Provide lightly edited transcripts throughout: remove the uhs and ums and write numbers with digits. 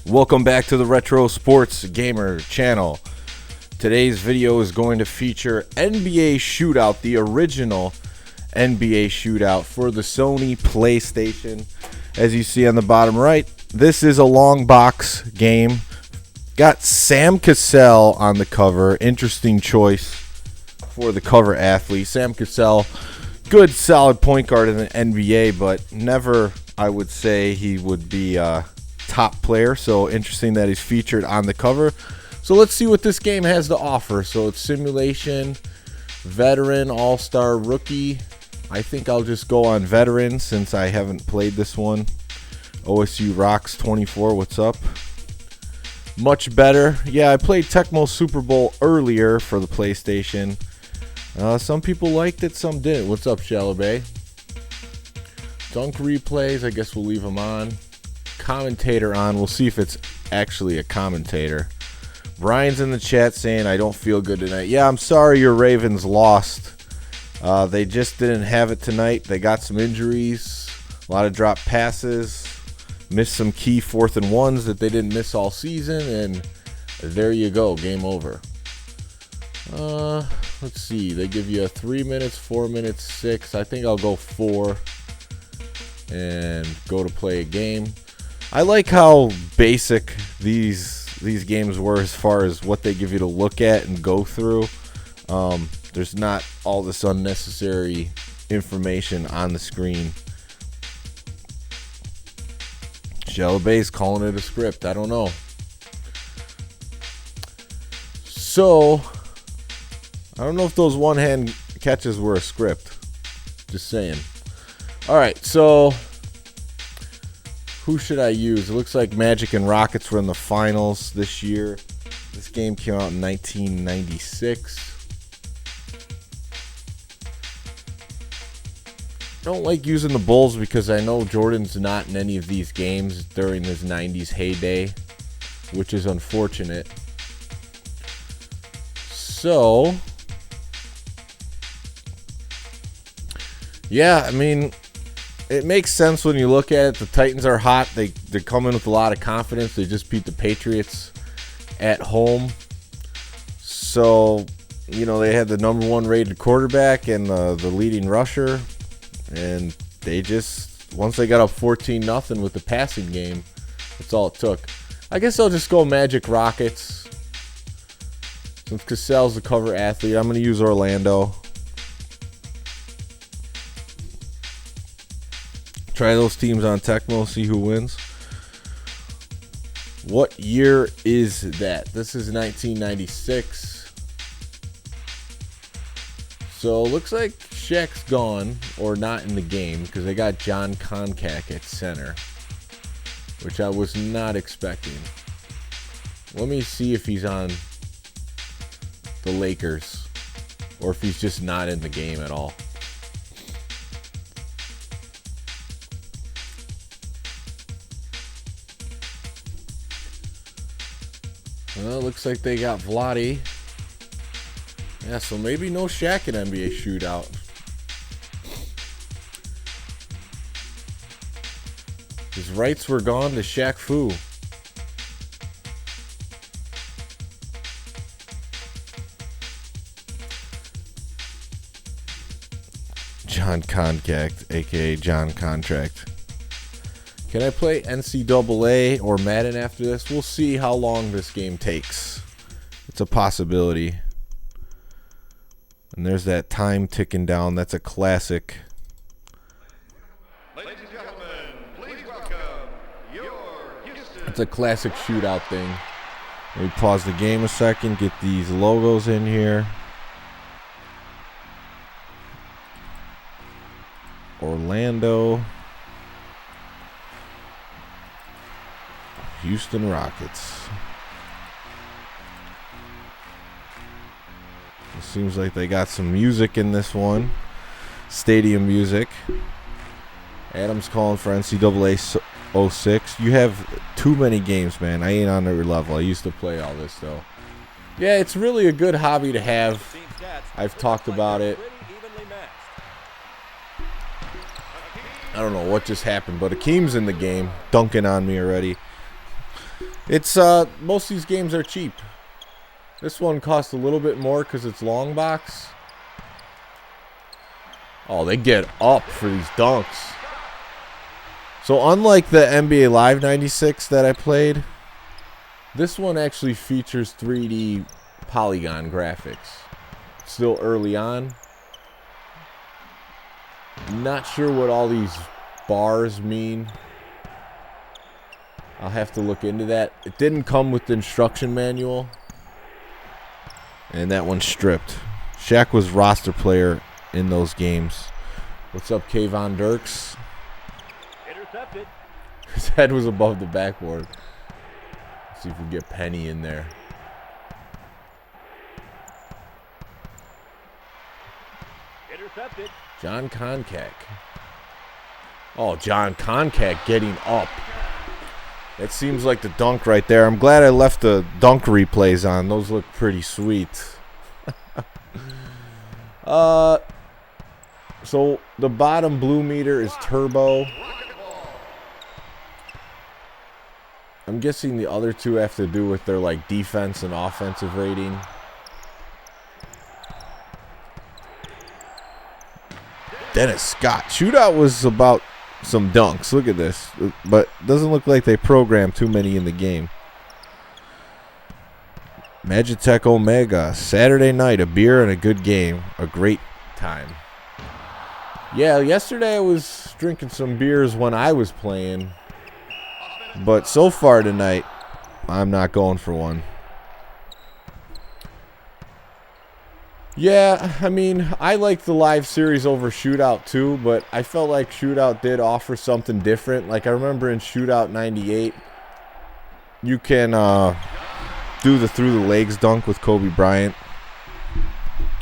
Welcome back to the Retro Sports Gamer channel. Today's video is going to feature NBA Shootout, the original NBA Shootout for the Sony PlayStation. As you see on the bottom right, this is a long box game. Got Sam Cassell on the cover. Interesting choice for the cover athlete. Sam Cassell, good solid point guard in the NBA, but never, I would say, he would be top player. So interesting that he's featured on the cover. So let's see what this game has to offer. So it's simulation, veteran, all-star, rookie. I think I'll just go on veteran since I haven't played this one. OSU Rocks 24, what's up? Much better. Yeah, I played Tecmo Super Bowl earlier for the PlayStation. Some people liked it, some didn't. What's up, Shallow Bay? Dunk replays, I guess we'll leave them on. Commentator on. We'll see if it's actually a commentator. Brian's in the chat saying I don't feel good tonight. Yeah, I'm sorry your Ravens lost. They just didn't have it tonight. They got some injuries, a lot of drop passes, missed some key 4th and 1s that they didn't miss all season, and there you go, game over. Let's see. They give you 3 minutes, 4 minutes, 6. I think I'll go 4 and go to play a game. I like how basic these games were as far as what they give you to look at and go through. There's not all this unnecessary information on the screen. Shallow Bay's calling it a script. I don't know. So, I don't know if those one-hand catches were a script. Just saying. All right, so who should I use? It looks like Magic and Rockets were in the finals this year. This game came out in 1996. Don't like using the Bulls because I know Jordan's not in any of these games during his 90s heyday, which is unfortunate. So, yeah, I mean, it makes sense when you look at it. The Titans are hot. They're coming with a lot of confidence. They just beat the Patriots at home. So, you know, they had the #1 rated quarterback and the leading rusher. And they just, once they got up 14-0 with the passing game, that's all it took. I guess I'll just go Magic Rockets. Since Cassell's the cover athlete, I'm going to use Orlando. Try those teams on Tecmo, see who wins. What year is that? This is 1996. So it looks like Shaq's gone or not in the game because they got John Koncak at center, which I was not expecting. Let me see if he's on the Lakers or if he's just not in the game at all. Well, looks like they got Vlade. Yeah, so maybe no Shaq in NBA Shootout. His rights were gone to Shaq Fu. John Koncak, aka John Contract. Can I play NCAA or Madden after this? We'll see how long this game takes. It's a possibility. And there's that time ticking down. That's a classic. Ladies and gentlemen, please welcome your Houston. It's a classic shootout thing. Let me pause the game a second, get these logos in here. Orlando. Houston Rockets. It seems like they got some music in this one. Stadium music. Adam's calling for NCAA 06. You have too many games, man. I ain't on your level. I used to play all this, though. Yeah, it's really a good hobby to have. I've talked about it. I don't know what just happened, but Akeem's in the game, dunking on me already. It's most of these games are cheap. This one costs a little bit more because it's long box. Oh, they get up for these dunks. So unlike the NBA Live 96 that I played, this one actually features 3D polygon graphics. Still early on. Not sure what all these bars mean. I'll have to look into that. It didn't come with the instruction manual. And that one's stripped. Shaq was roster player in those games. What's up, Kayvon Dirks? Intercepted. His head was above the backboard. Let's see if we get Penny in there. Intercepted. John Koncak. Oh, John Koncak getting up. That seems like the dunk right there. I'm glad I left the dunk replays on. Those look pretty sweet. So the bottom blue meter is turbo. I'm guessing the other two have to do with their like defense and offensive rating. Dennis Scott. Shootout was about some dunks. Look at this. But doesn't look like they programmed too many in the game. Magitech Omega. Saturday night, a beer and a good game. A great time. Yeah, yesterday I was drinking some beers when I was playing. But so far tonight, I'm not going for one. Yeah, I mean, I like the live series over Shootout too, but I felt like Shootout did offer something different. Like I remember in Shootout 98, you can do the through the legs dunk with Kobe Bryant,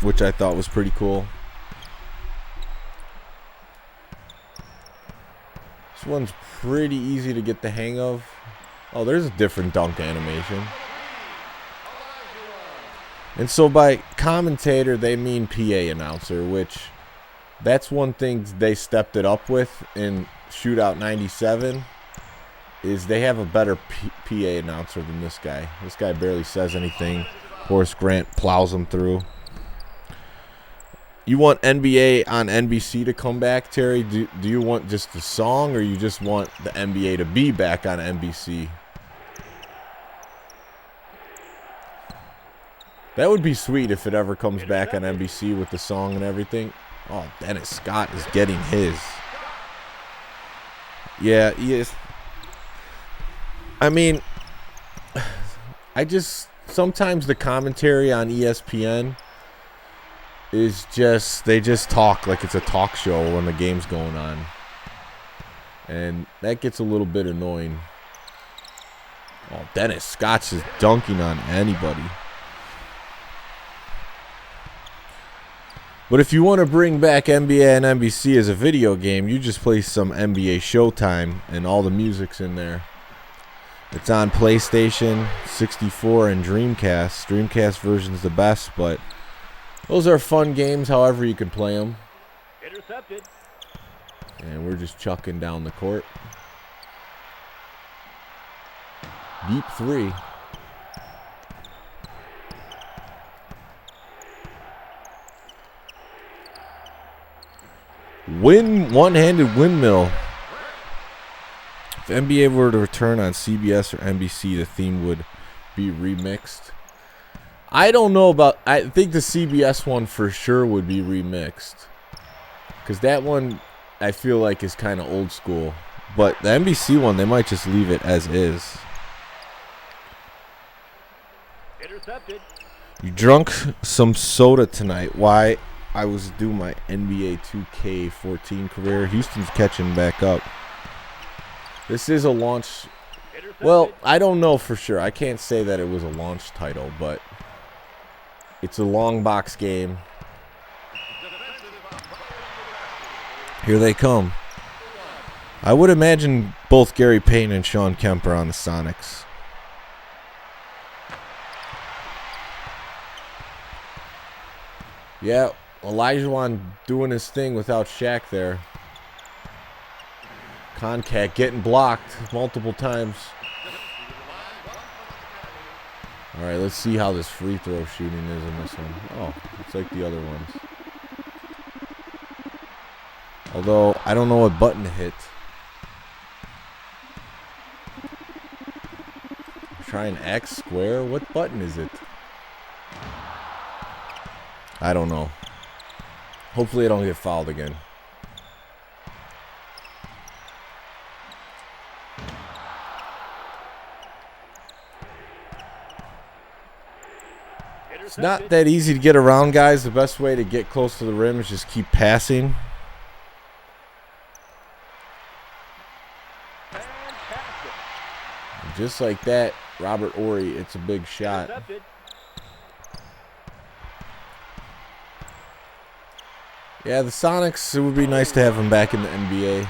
which I thought was pretty cool. This one's pretty easy to get the hang of. Oh, there's a different dunk animation. And so by commentator, they mean PA announcer, which that's one thing they stepped it up with in Shootout 97, is they have a better PA announcer than this guy. This guy barely says anything. Horace Grant plows him through. You want NBA on NBC to come back, Terry? Do you want just the song, or you just want the NBA to be back on NBC? That would be sweet if it ever comes back on NBC with the song and everything. Oh, Dennis Scott is getting his. Yeah, he is. I mean, sometimes the commentary on ESPN is just, they just talk like it's a talk show when the game's going on. And that gets a little bit annoying. Oh, Dennis Scott's just dunking on anybody. But if you want to bring back NBA and NBC as a video game, you just play some NBA Showtime and all the music's in there. It's on PlayStation, 64, and Dreamcast. Dreamcast version's the best, but those are fun games however you can play them. Intercepted. And we're just chucking down the court. Deep three. One-handed windmill. If NBA were to return on CBS or NBC, the theme would be remixed. I don't know about... I think the CBS one for sure would be remixed. Because that one, I feel like, is kind of old school. But the NBC one, they might just leave it as is. Intercepted. You drunk some soda tonight. Why? I was doing my NBA 2K14 career. Houston's catching back up. This is a launch. Well, I don't know for sure. I can't say that it was a launch title, but it's a long box game. Here they come. I would imagine both Gary Payton and Sean Kemp are on the Sonics. Yeah, Olajuwon doing his thing without Shaq there. Koncak getting blocked multiple times. All right, let's see how this free throw shooting is in this one. Oh, it's like the other ones. Although, I don't know what button to hit. Try an X square? What button is it? I don't know. Hopefully I don't get fouled again. It's not that easy to get around, guys. The best way to get close to the rim is just keep passing. And just like that, Robert Horry, it's a big shot. Yeah, the Sonics, it would be nice to have them back in the NBA.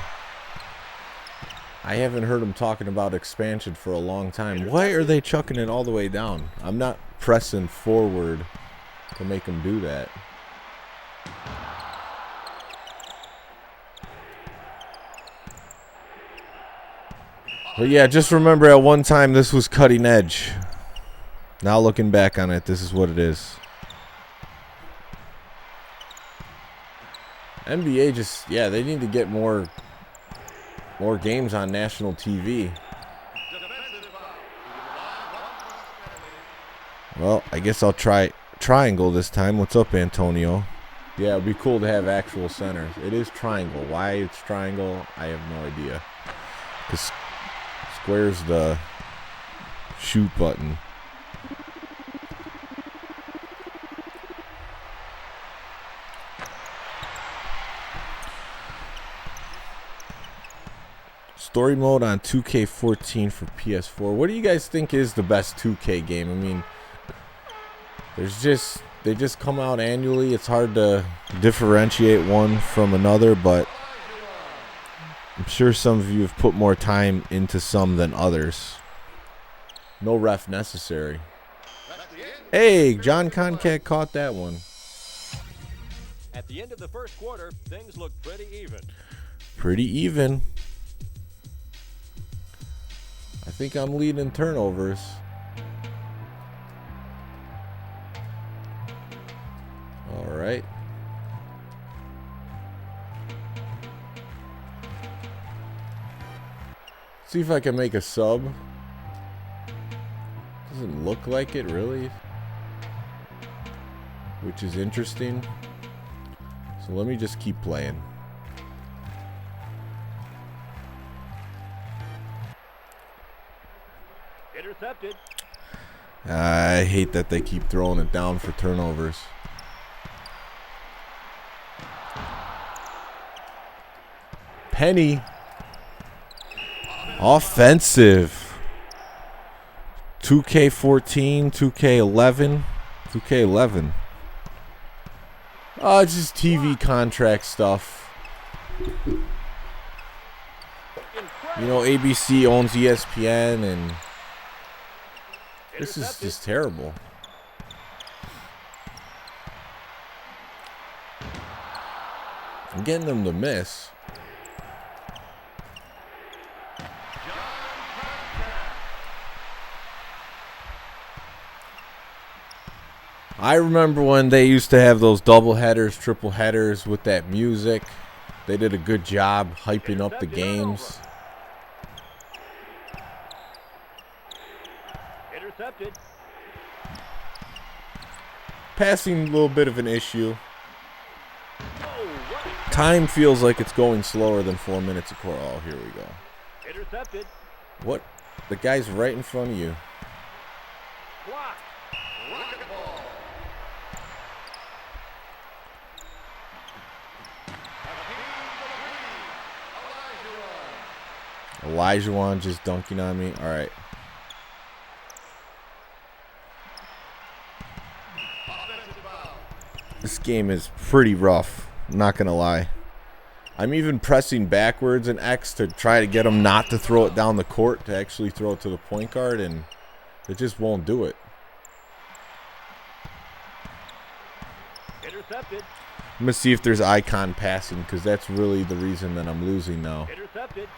I haven't heard them talking about expansion for a long time. Why are they chucking it all the way down? I'm not pressing forward to make them do that. But yeah, just remember at one time this was cutting edge. Now looking back on it, this is what it is. NBA just, yeah, they need to get more games on national TV. Well, I guess I'll try triangle this time. What's up, Antonio? Yeah, it'd be cool to have actual centers. It is triangle. Why it's triangle, I have no idea. Because square's the shoot button. Story mode on 2K14 for PS4. What do you guys think is the best 2K game? I mean, they just come out annually. It's hard to differentiate one from another, but I'm sure some of you have put more time into some than others. No ref necessary. Hey, John Concat caught that one. At the end of the first quarter, things look pretty even. Pretty even. I think I'm leading turnovers. All right. See if I can make a sub. Doesn't look like it really, which is interesting. So let me just keep playing. Intercepted. I hate that they keep throwing it down for turnovers. Penny. Offensive. 2K14, 2K11, 2K11. Oh, it's just TV contract stuff. You know, ABC owns ESPN, and this is just terrible. I'm getting them to miss. I remember when they used to have those double headers, triple headers with that music. They did a good job hyping up the games. Intercepted. Passing a little bit of an issue. Time feels like it's going slower than 4 minutes a quarter. Oh, here we go. Intercepted. What? The guy's right in front of you. Block. Rocket ball. Elijah just dunking on me. All right. This game is pretty rough. I'm not going to lie. I'm even pressing backwards in X to try to get him not to throw it down the court, to actually throw it to the point guard, and it just won't do it. Intercepted. I'm going to see if there's icon passing, because that's really the reason that I'm losing now. Intercepted.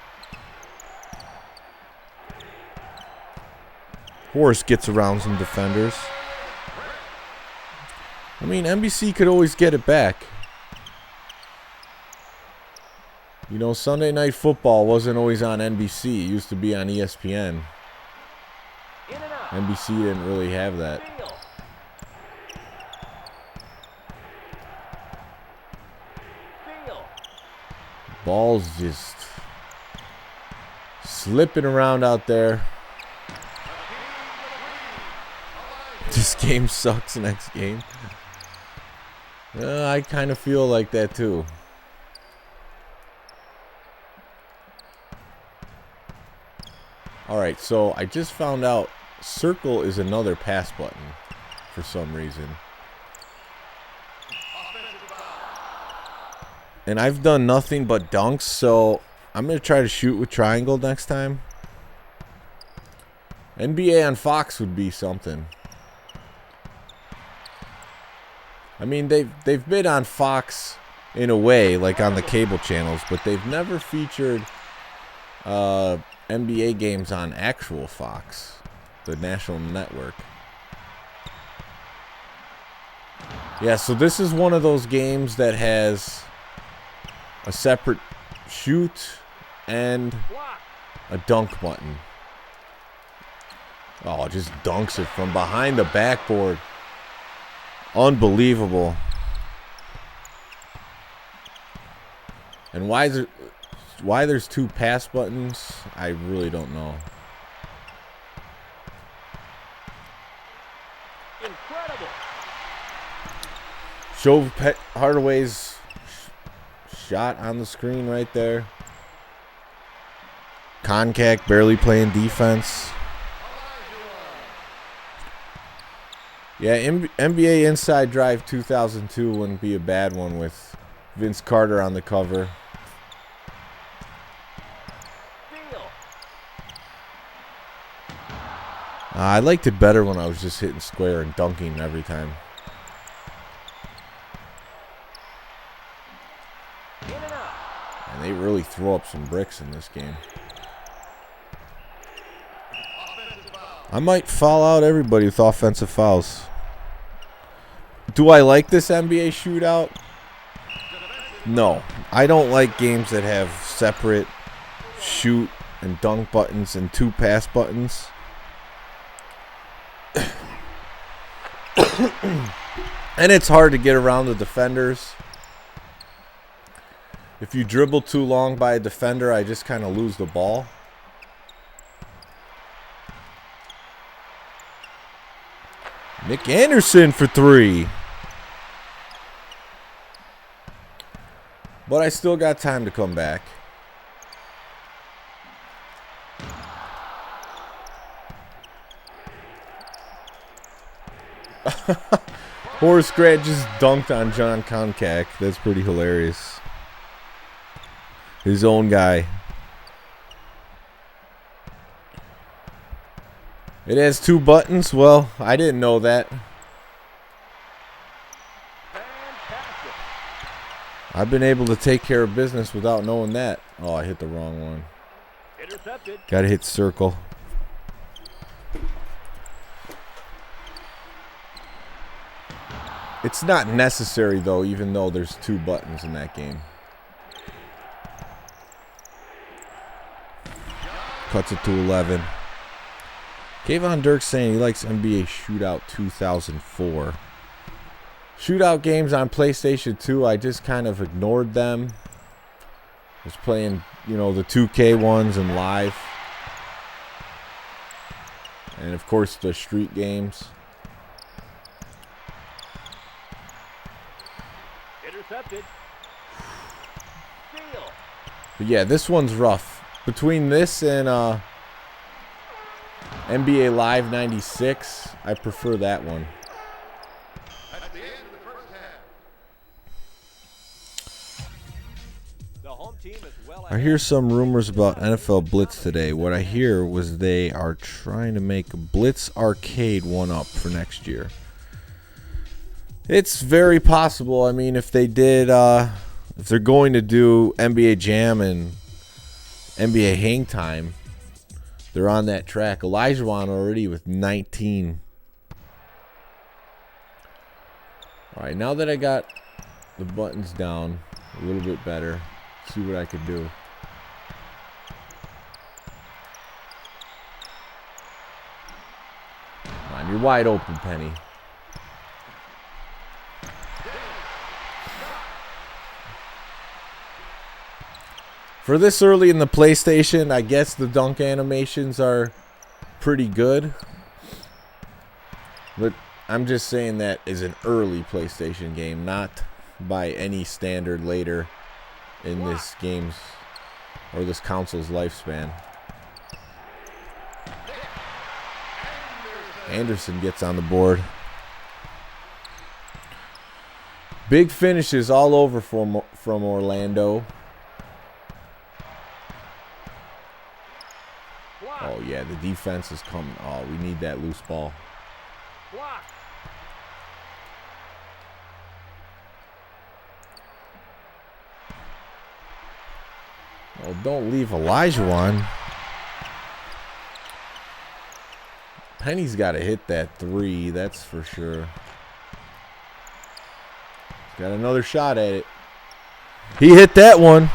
Horace gets around some defenders. I mean, NBC could always get it back. You know, Sunday Night Football wasn't always on NBC. It used to be on ESPN. NBC didn't really have that. Ball's just slipping around out there. This game sucks next game. I kind of feel like that too. Alright, so I just found out circle is another pass button for some reason. And I've done nothing but dunks, so I'm going to try to shoot with triangle next time. NBA on Fox would be something. I mean, they've been on Fox in a way, like on the cable channels, but they've never featured NBA games on actual Fox, the national network. Yeah, so this is one of those games that has a separate shoot and a dunk button. Oh, just dunks it from behind the backboard. Unbelievable. And why there's two pass buttons, I really don't know. Incredible. Show Hardaway's shot on the screen right there. Koncak barely playing defense. Yeah, NBA Inside Drive 2002 wouldn't be a bad one with Vince Carter on the cover. I liked it better when I was just hitting square and dunking every time. And they really throw up some bricks in this game. I might foul out everybody with offensive fouls. Do I like this NBA shootout? No. I don't like games that have separate shoot and dunk buttons and two pass buttons. And it's hard to get around the defenders. If you dribble too long by a defender, I just kind of lose the ball. Nick Anderson for three. But I still got time to come back. Horace Grant just dunked on John Koncak. That's pretty hilarious. His own guy. It has two buttons. Well, I didn't know that. Fantastic. I've been able to take care of business without knowing that. Oh, I hit the wrong one. Intercepted. Gotta hit circle. It's not necessary, though, even though there's two buttons in that game. Cuts it to 11. Kayvon Dirk's saying he likes NBA Shootout 2004. Shootout games on PlayStation 2, I just kind of ignored them. I was playing, you know, the 2K ones and live. And, of course, the street games. Intercepted. Steal. But, yeah, this one's rough. Between this and NBA Live 96, I prefer that one. At the end of the first half. The home team is well I hear some rumors about NFL Blitz today. What I hear was they are trying to make Blitz Arcade one up for next year. It's very possible. I mean, if they did, if they're going to do NBA Jam and NBA Hang Time, they're on that track. Olajuwon already with 19. All right, now that I got the buttons down a little bit better, see what I can do. Come on, you're wide open, Penny. For this early in the PlayStation, I guess the dunk animations are pretty good. But I'm just saying that is an early PlayStation game, not by any standard later in this game's or this console's lifespan. Anderson gets on the board. Big finishes all over from Orlando. Oh, yeah, the defense is coming. Oh, we need that loose ball. Oh, don't leave Olajuwon. Penny's got to hit that three, that's for sure. He's got another shot at it. He hit that one.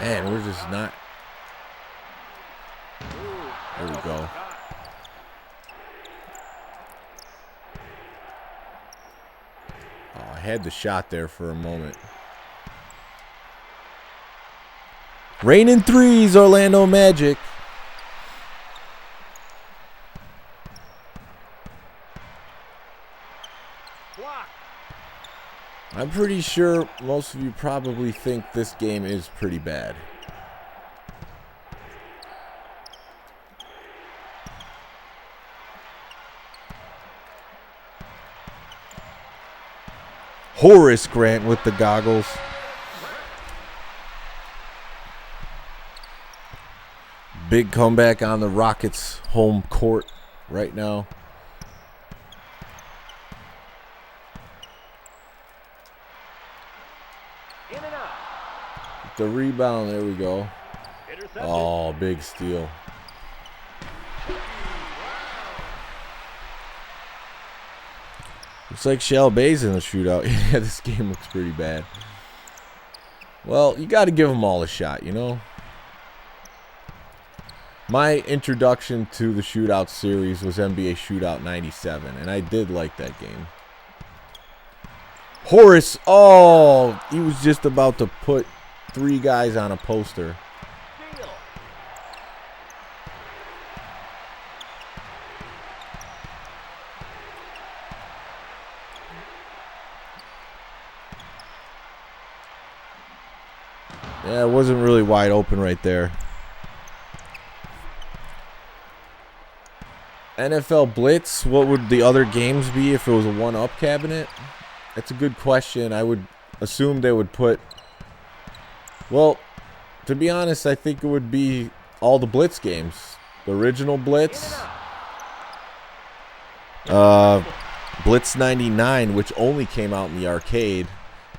Man, we're just not. There we go. Oh, I had the shot there for a moment. Raining threes, Orlando Magic. I'm pretty sure most of you probably think this game is pretty bad. Horace Grant with the goggles. Big comeback on the Rockets' home court right now. The rebound, there we go. Oh, big steal. Looks like Shell Bay's in the shootout. Yeah, this game looks pretty bad. Well, you got to give them all a shot, you know? My introduction to the Shootout series was NBA Shootout 97, and I did like that game. Horace, oh, he was just about to put 3 guys on a poster. Yeah, it wasn't really wide open right there. NFL Blitz, what would the other games be if it was a one-up cabinet? That's a good question. I would assume they would put... Well, to be honest, I think it would be all the Blitz games. The original Blitz. Blitz 99, which only came out in the arcade.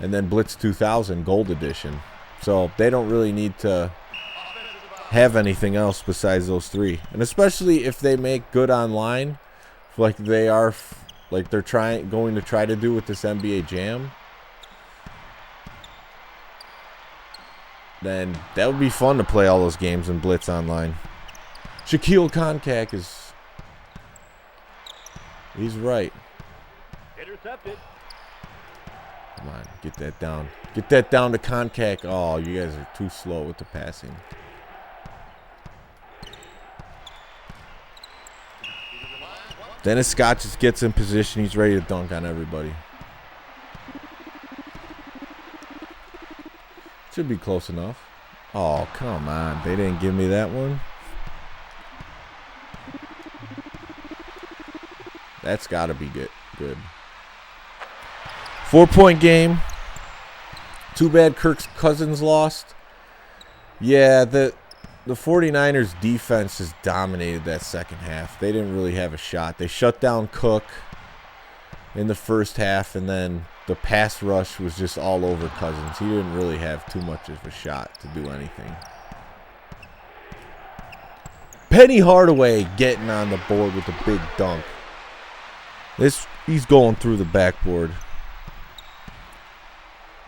And then Blitz 2000 Gold Edition. So they don't really need to have anything else besides those 3. And especially if they make good online, like they are, like they're going to try to do with this NBA Jam, then that would be fun to play all those games in Blitz online. Shaquille Konkak is... He's right. Intercepted. Come on, get that down. Get that down to Konkak. Oh, you guys are too slow with the passing. Dennis Scott just gets in position. He's ready to dunk on everybody. Should be close enough. Oh, come on. They didn't give me that one. That's got to be good. 4-point game. Too bad Kirk Cousins lost. Yeah, the 49ers defense just dominated that second half. They didn't really have a shot. They shut down Cook. in the first half, and then the pass rush was just all over Cousins. He didn't really have too much of a shot to do anything. Penny Hardaway getting on the board with a big dunk. He's going through the backboard.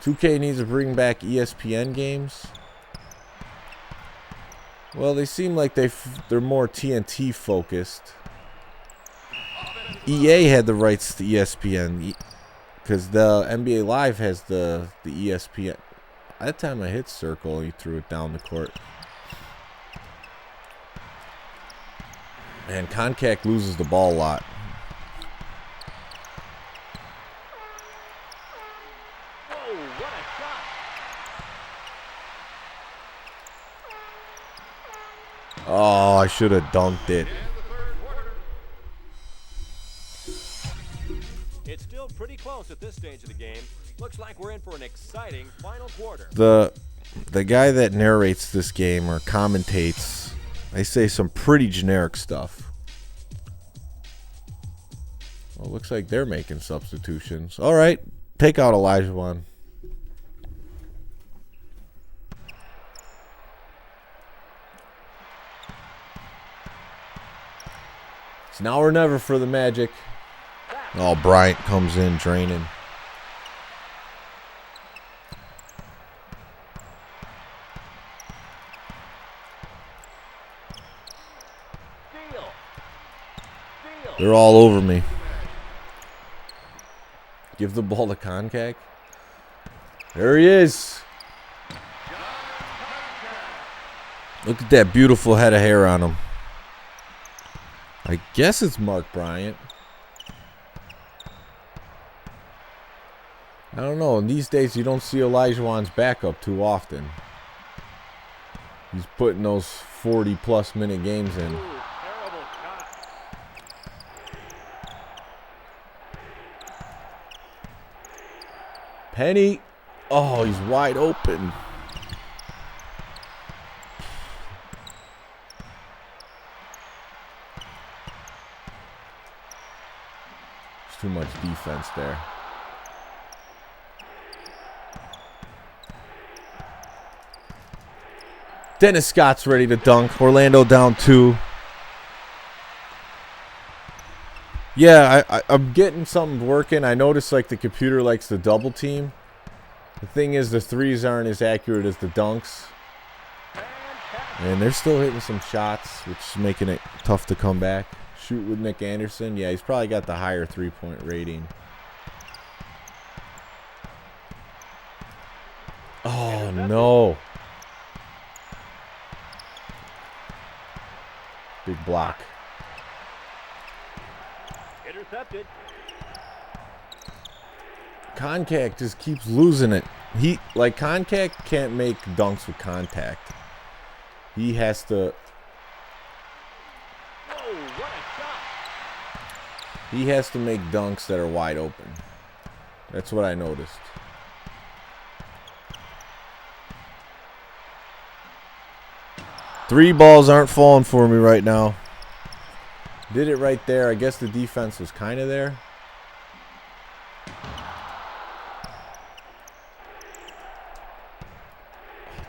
2K needs to bring back ESPN games. Well, they seem like they're more TNT focused. EA had the rights to ESPN because the NBA Live has the ESPN. That time I hit circle, he threw it down the court. And Koncak loses the ball a lot. Whoa, what a shot! Oh, I should have dunked it. It's still pretty close at this stage of the game. Looks like we're in for an exciting final quarter. The guy that narrates this game or commentates, they say some pretty generic stuff. Well, looks like they're making substitutions. All right, take out Olajuwon. It's now or never for the Magic. Oh, Bryant comes in draining. They're all over me. Give the ball to Koncak. There he is. Look at that beautiful head of hair on him. I guess it's Mark Bryant. I don't know. In these days, you don't see Olajuwon's backup too often. He's putting those 40-plus minute games in. Penny. Oh, he's wide open. There's too much defense there. Dennis Scott's ready to dunk. Orlando down 2. Yeah, I'm getting something working. I noticed like the computer likes the double team. The thing is the threes aren't as accurate as the dunks. And they're still hitting some shots, which is making it tough to come back. Shoot with Nick Anderson. Yeah, he's probably got the higher three-point rating. Oh, no. Big block. Intercepted. Koncak just keeps losing it. Koncak can't make dunks with contact. He has to. Whoa, what a shot! He has to make dunks that are wide open. That's what I noticed. Three balls aren't falling for me right now. Did it right there. I guess the defense was kind of there.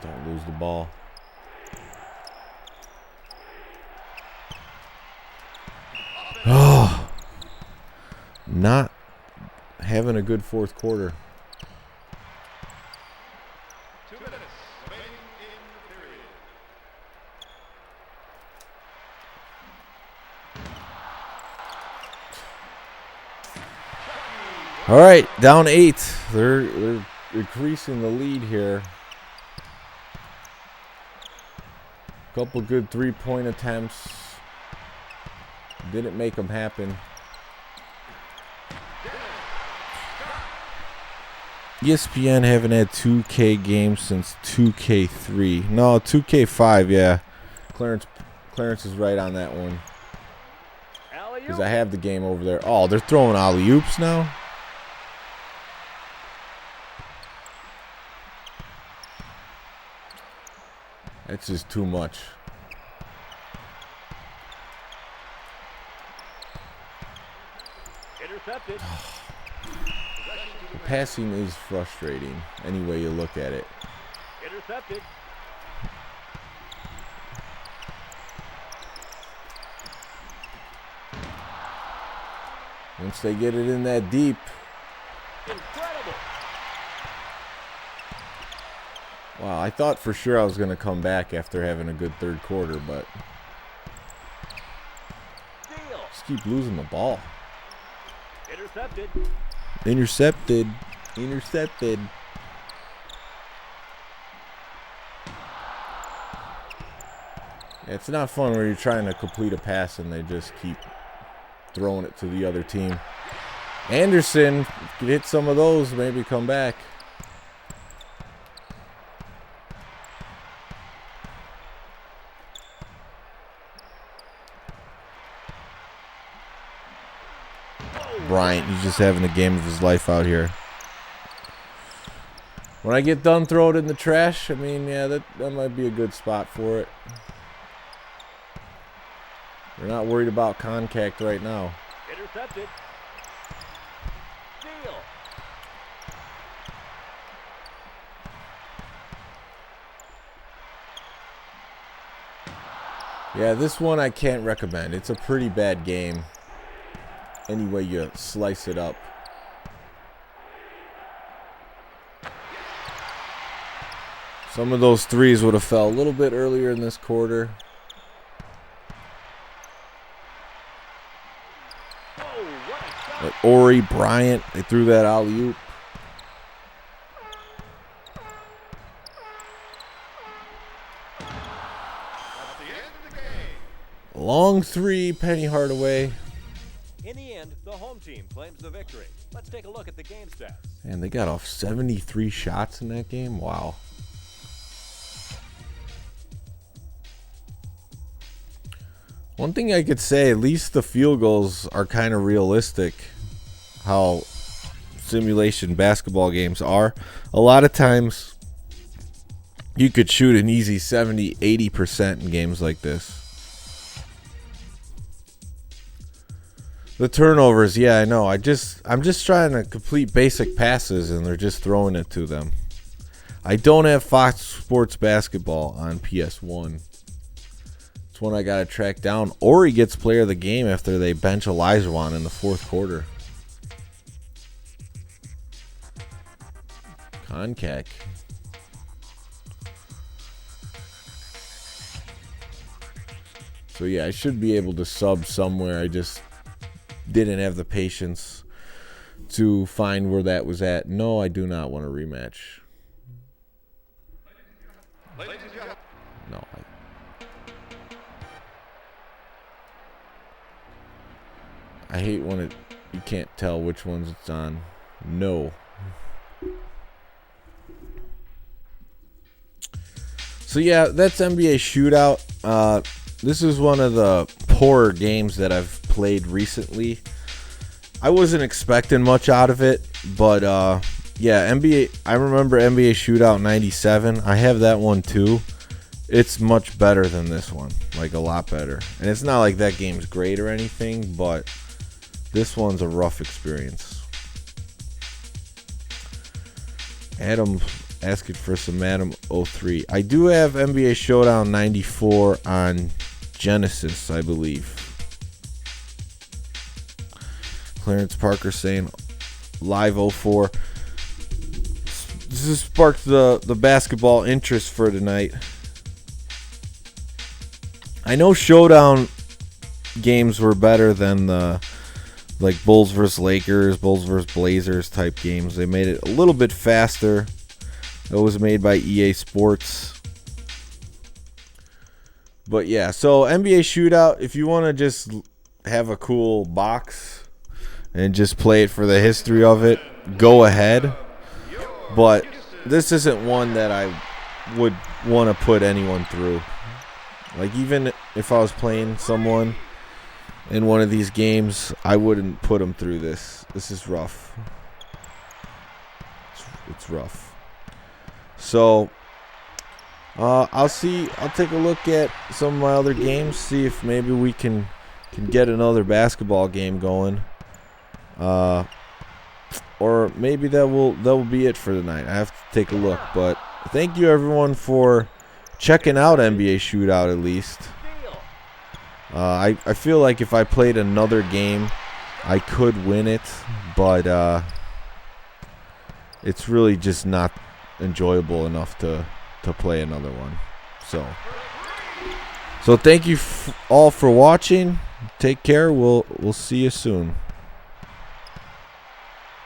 Don't lose the ball. Oh, not having a good fourth quarter. 2 minutes remaining in the period. All right, down 8. They're increasing the lead here. Couple good three-point attempts. Didn't make them happen. ESPN haven't had 2K games since 2K3. No, 2K5, yeah. Clarence is right on that one. Because I have the game over there. Oh, they're throwing alley-oops now? That's just too much. Intercepted. passing is frustrating any way you look at it. Intercepted. Once they get it in that deep. Incredible. Wow, I thought for sure I was going to come back after having a good third quarter, but Steal. just keep losing the ball. Intercepted. Intercepted. Intercepted. Yeah, it's not fun when you're trying to complete a pass and they just keep throwing it to the other team. Anderson could hit some of those, maybe come back. Bryant, he's just having the game of his life out here. When I get done, throw it in the trash. I mean, yeah, that might be a good spot for it. We're not worried about contact right now. Intercepted. Steal. Yeah, this one I can't recommend. It's a pretty bad game. Any way you slice it up. Some of those threes would have fell a little bit earlier in this quarter. Like Ori, Bryant, they threw that alley-oop. That's the end of the game. Long three, Penny Hardaway. In the end, the home team claims the victory. Let's take a look at the game stats. And they got off 73 shots in that game. Wow. One thing I could say, at least the field goals are kind of realistic. How simulation basketball games are. A lot of times you could shoot an easy 70-80% in games like this. The turnovers, yeah, I know. I'm just trying to complete basic passes and they're just throwing it to them. I don't have Fox Sports Basketball on PS1. It's one I gotta track down. Ori gets player of the game after they bench Olajuwon in the fourth quarter. Concac. So yeah, I should be able to sub somewhere. I just didn't have the patience to find where that was at. No, I do not want a rematch. No. I hate when you can't tell which ones it's on. No. So yeah, that's NBA Shootout. This is one of the poorer games that I've played recently. I wasn't expecting much out of it, but yeah, I remember NBA Shootout 97. I have that one too. It's much better than this one, like a lot better. And it's not like that game's great or anything, but this one's a rough experience. Adam asking for some Madam 03. I do have NBA Showdown 94 on Genesis, I believe. Clarence Parker saying live 04. This has sparked the basketball interest for tonight. I know Showdown games were better than the like Bulls vs. Lakers, Bulls vs. Blazers type games. They made it a little bit faster. It was made by EA Sports. But yeah, so NBA Shootout, if you want to just have a cool box and just play it for the history of it, go ahead. But this isn't one that I would want to put anyone through. Like, even if I was playing someone in one of these games, I wouldn't put them through this. This is rough. It's rough. So, I'll take a look at some of my other games, see if maybe we can get another basketball game going. or maybe that will be it for the night. I have to take a look. But thank you everyone for checking out NBA Shootout at least. I feel like if I played another game, I could win it, but it's really just not enjoyable enough to play another one. So thank you all for watching. Take care. We'll see you soon.